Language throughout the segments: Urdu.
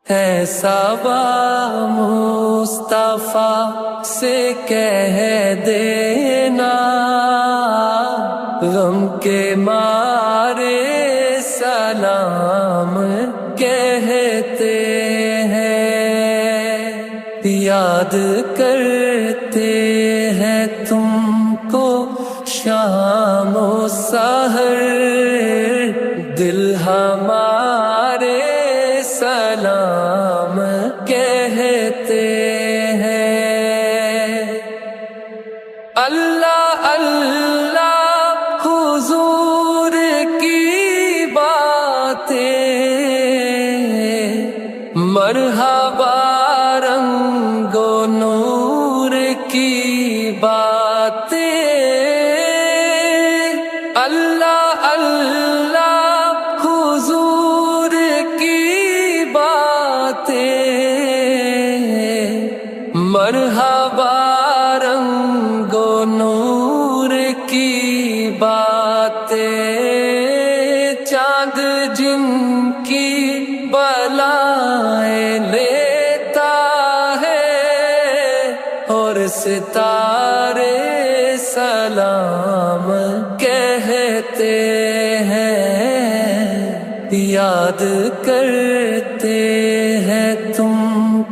ہے صبا مصطفیٰ سے کہہ دینا، غم کے مارے سلام کہتے ہیں، یاد کرتے ہیں تم کو شام و سحر، دل ہمارے سلام کہتے ہیں۔ اللہ اللہ حضور کی باتیں، مرحبا رنگ و نور کی باتیں، اللہ اللہ حضور کی باتیں، مرحبا رنگ و نور کی باتیں، چاند جن کی بلائیں لیتا ہے اور ستارے سلام کہتے ہیں، یاد کرتے ہیں تم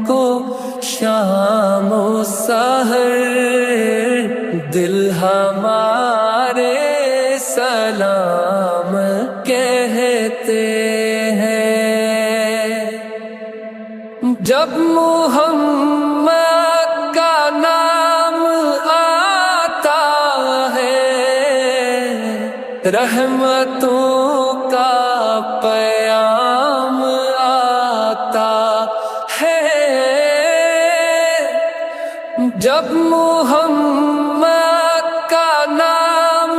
کو شام و سحر، دل ہمارے سلام کہتے ہیں۔ جب محمد کا نام آتا ہے، رحمتوں کا پیام آتا ہے، جب محمد کا نام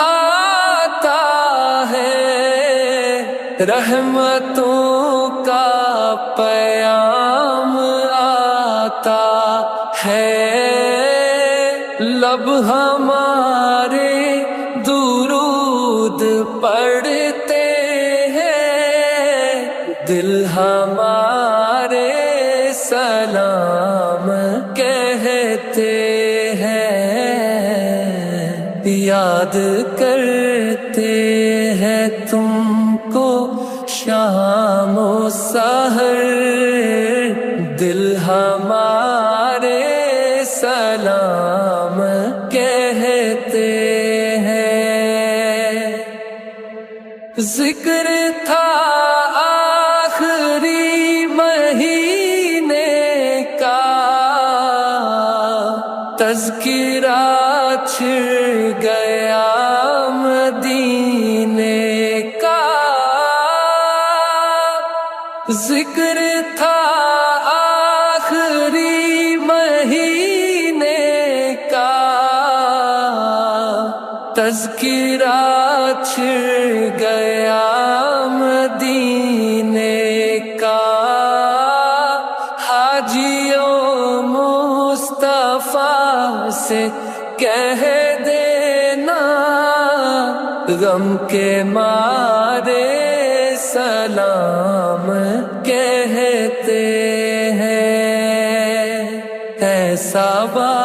آتا ہے، رحمتوں کا پیام آتا ہے، لب ہمارے درود پڑھتے ہیں، دل ہمارے سلام کہتے ہیں، یاد کرتے ہیں تم کو شام و سحر، دل ہمارے سلام کہتے ہیں۔ ذکر تھا آخری مہینے کا، تذکرہ چھڑ گیا مدینے کا، ذکر تھا آخری مہینے کا، تذکرہ چھڑ گیا مدینے کا، حاجیوں مصطفیٰ سے کہہ دینا، غم کے مارے سلام کہتے ہیں، اے صبا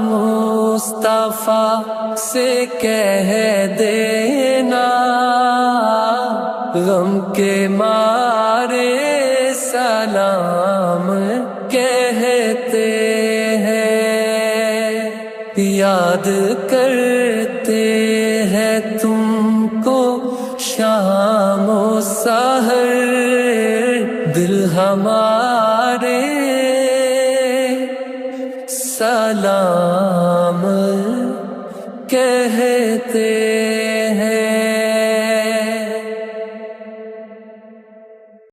مصطفیٰ سے کہہ دینا، غم کے مارے سلام کہتے ہیں، یاد کرتے ہیں تم کو شام و سحر، دل ہمارے سلام کہتے